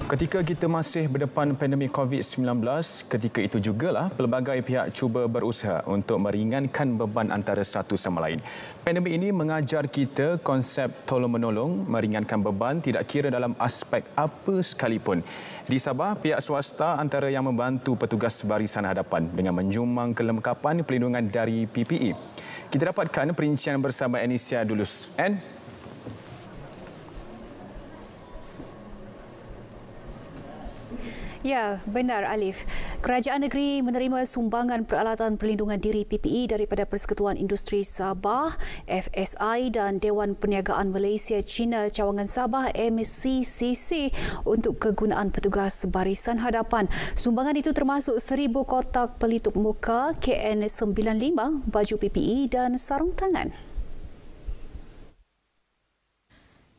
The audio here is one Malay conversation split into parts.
Ketika kita masih berdepan pandemik COVID-19, ketika itu jugalah pelbagai pihak cuba berusaha untuk meringankan beban antara satu sama lain. Pandemik ini mengajar kita konsep tolong-menolong, meringankan beban tidak kira dalam aspek apa sekalipun. Di Sabah, pihak swasta antara yang membantu petugas barisan hadapan dengan menjumang kelengkapan pelindungan dari PPE. Kita dapatkan perincian bersama Anisia Dulus. Ya, benar Alif. Kerajaan negeri menerima sumbangan peralatan perlindungan diri PPE daripada Persekutuan Industri Sabah, FSI dan Dewan Perniagaan Malaysia China Cawangan Sabah MCCC untuk kegunaan petugas barisan hadapan. Sumbangan itu termasuk 1,000 kotak pelitup muka KN95, baju PPE dan sarung tangan.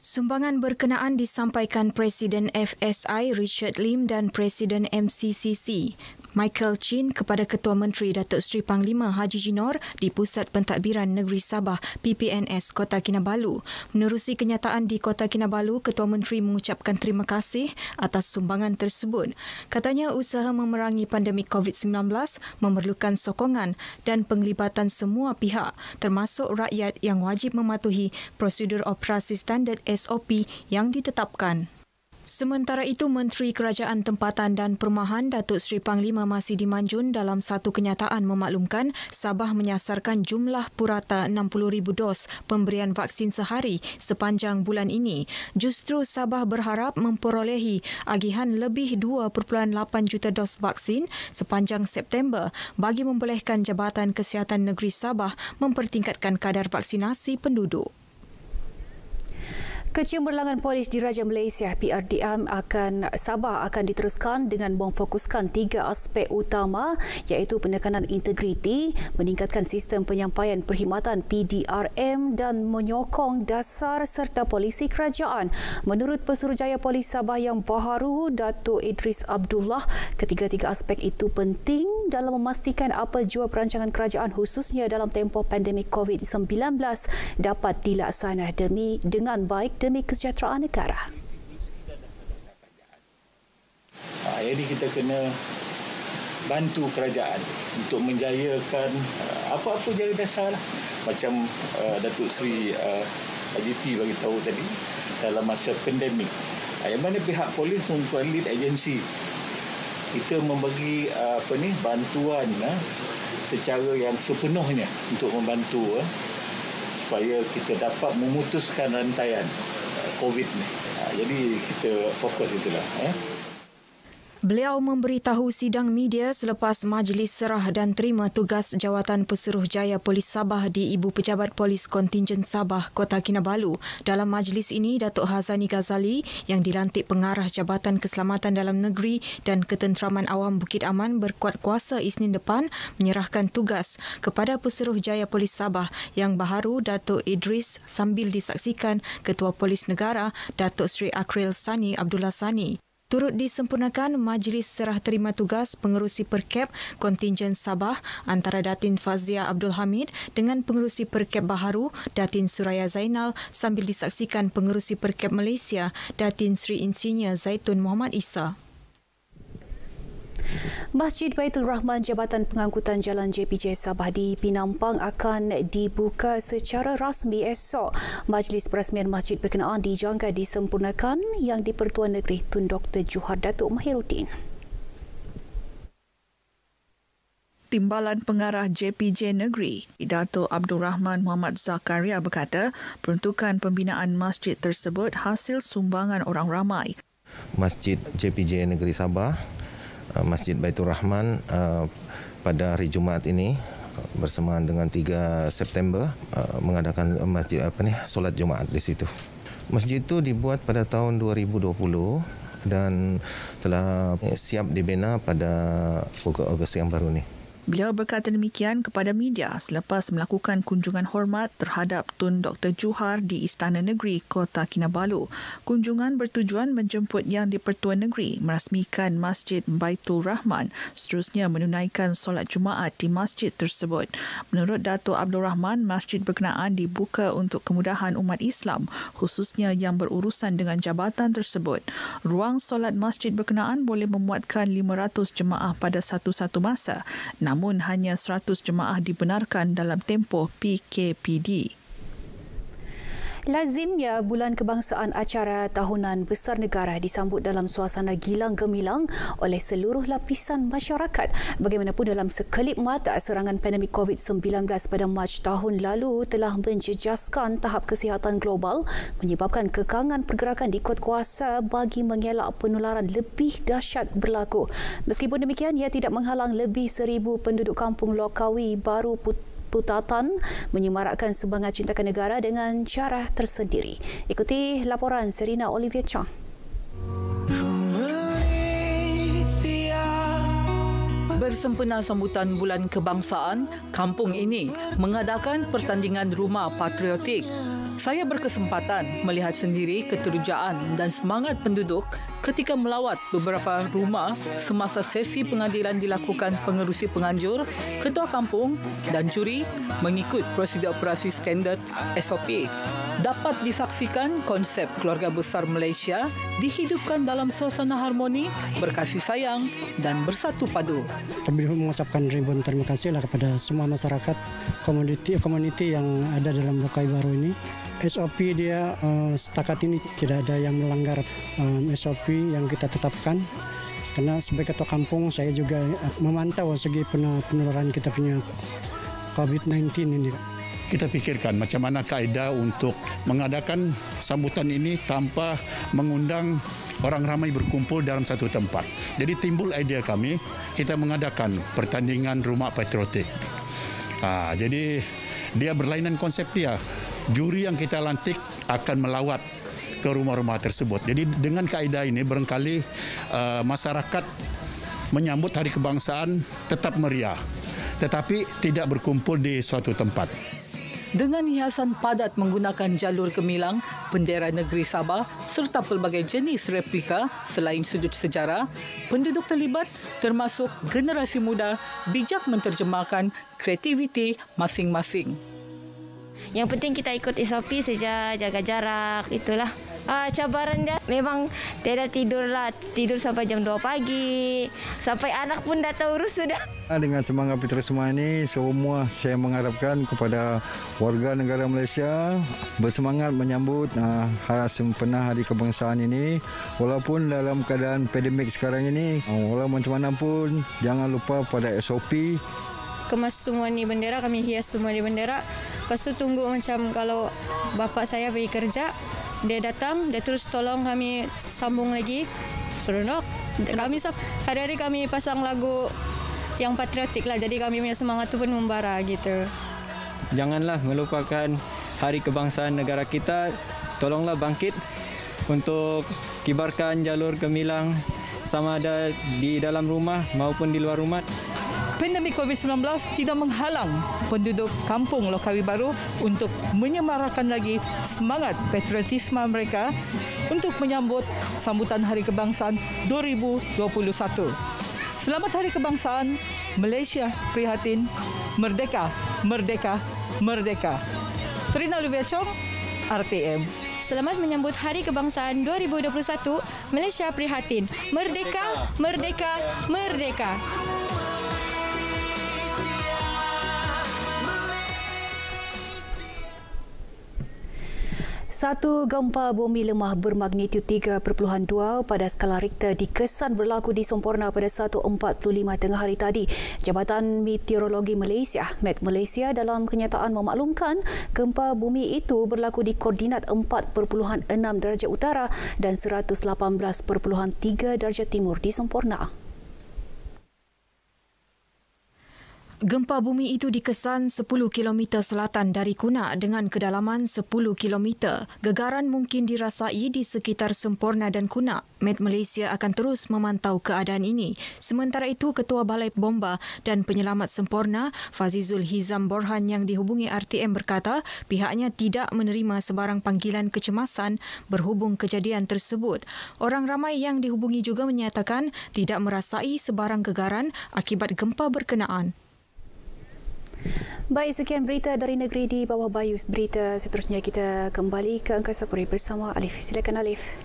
Sumbangan berkenaan disampaikan Presiden FSI Richard Lim dan Presiden MCCC Michael Chin kepada Ketua Menteri Datuk Seri Panglima Haji Jinor di Pusat Pentadbiran Negeri Sabah PPNS Kota Kinabalu. Menerusi kenyataan di Kota Kinabalu, Ketua Menteri mengucapkan terima kasih atas sumbangan tersebut. Katanya usaha memerangi pandemik COVID-19 memerlukan sokongan dan penglibatan semua pihak termasuk rakyat yang wajib mematuhi prosedur operasi standard SOP yang ditetapkan. Sementara itu, Menteri Kerajaan Tempatan dan Perumahan Datuk Seri Panglima Masidi Manjun dalam satu kenyataan memaklumkan Sabah menyasarkan jumlah purata 60,000 dos pemberian vaksin sehari sepanjang bulan ini. Justru Sabah berharap memperolehi agihan lebih 2.8 juta dos vaksin sepanjang September bagi membolehkan Jabatan Kesihatan Negeri Sabah mempertingkatkan kadar vaksinasi penduduk. Kecemerlangan polis Diraja Malaysia PRDM Sabah akan diteruskan dengan memfokuskan 3 aspek utama iaitu penekanan integriti, meningkatkan sistem penyampaian perkhidmatan PDRM dan menyokong dasar serta polisi kerajaan. Menurut Pesuruhjaya Polis Sabah yang baharu, Datuk Idris Abdullah, ketiga-tiga aspek itu penting dalam memastikan apa jua perancangan kerajaan khususnya dalam tempoh pandemik COVID-19 dapat dilaksana dengan baik demi kesejahteraan negara. Jadi kita kena bantu kerajaan untuk menjayakan apa-apa jaya dasar lah. Macam Datuk Seri IGP bagi tahu tadi dalam masa pandemik. Yang mana pihak polis merupakan lead agensi. Kita membagi bantuan secara yang sepenuhnya untuk membantu supaya kita dapat memutuskan rantaian COVID ni. Jadi kita fokus itulah. Beliau memberitahu sidang media selepas Majlis Serah dan Terima Tugas Jawatan Pesuruhjaya Polis Sabah di Ibu Pejabat Polis Kontingen Sabah, Kota Kinabalu. Dalam majlis ini, Datuk Hazani Ghazali yang dilantik Pengarah Jabatan Keselamatan Dalam Negeri dan Ketenteraman Awam Bukit Aman berkuat kuasa Isnin depan menyerahkan tugas kepada Pesuruhjaya Polis Sabah yang baharu Datuk Idris sambil disaksikan Ketua Polis Negara Datuk Seri Akril Sani Abdullah Sani. Turut disempurnakan Majlis Serah Terima Tugas Pengerusi Perkep Kontingen Sabah antara Datin Fazia Abdul Hamid dengan Pengerusi Perkep baharu Datin Suraya Zainal sambil disaksikan Pengerusi Perkep Malaysia Datin Sri Insinyur Zaitun Muhammad Isa. Masjid Baitul Rahman Jabatan Pengangkutan Jalan JPJ Sabah di Pinampang akan dibuka secara rasmi esok. Majlis Perasmian masjid berkenaan dijangka disempurnakan yang di-Pertuan Negeri Tun Dr. Johar Datuk Mahiruddin. Timbalan Pengarah JPJ Negeri, Dato' Abdul Rahman Muhammad Zakaria berkata, peruntukan pembinaan masjid tersebut hasil sumbangan orang ramai. Masjid JPJ Negeri Sabah, Masjid Baitul Rahman pada hari Jumaat ini bersamaan dengan 3 September mengadakan solat Jumaat di situ. Masjid itu dibuat pada tahun 2020 dan telah siap dibina pada pukul Ogos yang baru ni. Beliau berkata demikian kepada media selepas melakukan kunjungan hormat terhadap Tun Dr. Johar di Istana Negeri Kota Kinabalu. Kunjungan bertujuan menjemput Yang di-Pertua Negeri merasmikan Masjid Baitul Rahman, seterusnya menunaikan solat Jumaat di masjid tersebut. Menurut Dato' Abdul Rahman, masjid berkenaan dibuka untuk kemudahan umat Islam, khususnya yang berurusan dengan jabatan tersebut. Ruang solat masjid berkenaan boleh memuatkan 500 jemaah pada satu-satu masa, namun hanya 100 jemaah dibenarkan dalam tempoh PKPD. Lazimnya Bulan Kebangsaan acara tahunan besar negara disambut dalam suasana gilang gemilang oleh seluruh lapisan masyarakat. Bagaimanapun dalam sekelip mata, serangan pandemik COVID-19 pada Mac tahun lalu telah menjejaskan tahap kesihatan global, menyebabkan kekangan pergerakan di kuat kuasa bagi mengelak penularan lebih dahsyat berlaku. Meskipun demikian, ia tidak menghalang lebih 1,000 penduduk kampung Lokawi Baru Putatan menyemarakkan semangat cintakan negara dengan cara tersendiri. Ikuti laporan Serina Olivia Chang. Bersempena sambutan Bulan Kebangsaan, kampung ini mengadakan pertandingan rumah patriotik. Saya berkesempatan melihat sendiri keterujaan dan semangat penduduk ketika melawat beberapa rumah semasa sesi pengadilan dilakukan pengerusi penganjur, ketua kampung dan juri mengikut prosedur operasi standard SOP. Dapat disaksikan konsep keluarga besar Malaysia dihidupkan dalam suasana harmoni, berkasih sayang dan bersatu padu. Kami mengucapkan ribuan terima kasihlah kepada semua masyarakat komuniti yang ada dalam Lokawi Baru ini. SOP dia setakat ini tidak ada yang melanggar SOP yang kita tetapkan. Karena sebagai ketua kampung saya juga memantau segi penularan kita punya COVID-19 ini. Kita fikirkan macam mana kaedah untuk mengadakan sambutan ini tanpa mengundang orang ramai berkumpul dalam satu tempat. Jadi timbul idea kami, kita mengadakan pertandingan rumah patriotik. Jadi dia berlainan konsep dia. Juri yang kita lantik akan melawat ke rumah-rumah tersebut. Jadi dengan kaedah ini barangkali masyarakat menyambut Hari Kebangsaan tetap meriah, tetapi tidak berkumpul di suatu tempat. Dengan hiasan padat menggunakan jalur gemilang, bendera negeri Sabah serta pelbagai jenis replika selain sudut sejarah, penduduk terlibat termasuk generasi muda bijak menterjemahkan kreativiti masing-masing. Yang penting kita ikut SOP saja, jaga jarak, itulah. Cabaran dia memang tidak tidur sampai jam 2 pagi. Sampai anak pun dah tahu urus sudah. Dengan semangat Fitri semua ini, semua saya mengharapkan kepada warga negara Malaysia bersemangat menyambut sempena Hari Kebangsaan ini. Walaupun dalam keadaan pandemik sekarang ini, walau macam mana pun jangan lupa pada SOP. Kemas semua ni bendera, kami hias semua di bendera. Lepas tu tunggu macam kalau bapa saya pergi kerja, dia datang, dia terus tolong kami sambung lagi. Seronok. Kami hari-hari kami pasang lagu yang patriotik lah. Jadi kami punya semangat tu pun membara gitu. Janganlah melupakan Hari Kebangsaan negara kita. Tolonglah bangkit untuk kibarkan jalur gemilang sama ada di dalam rumah maupun di luar rumah. Pandemik COVID-19 tidak menghalang penduduk kampung Lokawi Baru untuk menyemarakkan lagi semangat patriotisme mereka untuk menyambut sambutan Hari Kebangsaan 2021. Selamat Hari Kebangsaan, Malaysia prihatin, merdeka, merdeka, merdeka. Serina Olivia Chong, RTM. Selamat menyambut Hari Kebangsaan 2021, Malaysia prihatin, merdeka, merdeka, merdeka. Satu gempa bumi lemah bermagnitud 3.2 pada skala Richter dikesan berlaku di Semporna pada 1.45 tengah hari tadi. Jabatan Meteorologi Malaysia, Met Malaysia dalam kenyataan memaklumkan gempa bumi itu berlaku di koordinat 4.6 darjah utara dan 118.3 darjah timur di Semporna. Gempa bumi itu dikesan 10 km selatan dari Kunak dengan kedalaman 10 km. Gegaran mungkin dirasai di sekitar Semporna dan Kunak. Met Malaysia akan terus memantau keadaan ini. Sementara itu, Ketua Balai Bomba dan Penyelamat Semporna, Fazizul Hizam Borhan yang dihubungi RTM berkata pihaknya tidak menerima sebarang panggilan kecemasan berhubung kejadian tersebut. Orang ramai yang dihubungi juga menyatakan tidak merasai sebarang gegaran akibat gempa berkenaan. Baik, sekian berita dari negeri di bawah Bayu. Berita seterusnya kita kembali ke Angkasa Puri bersama Alif. Silakan Alif.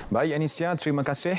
Baik Anisha, terima kasih.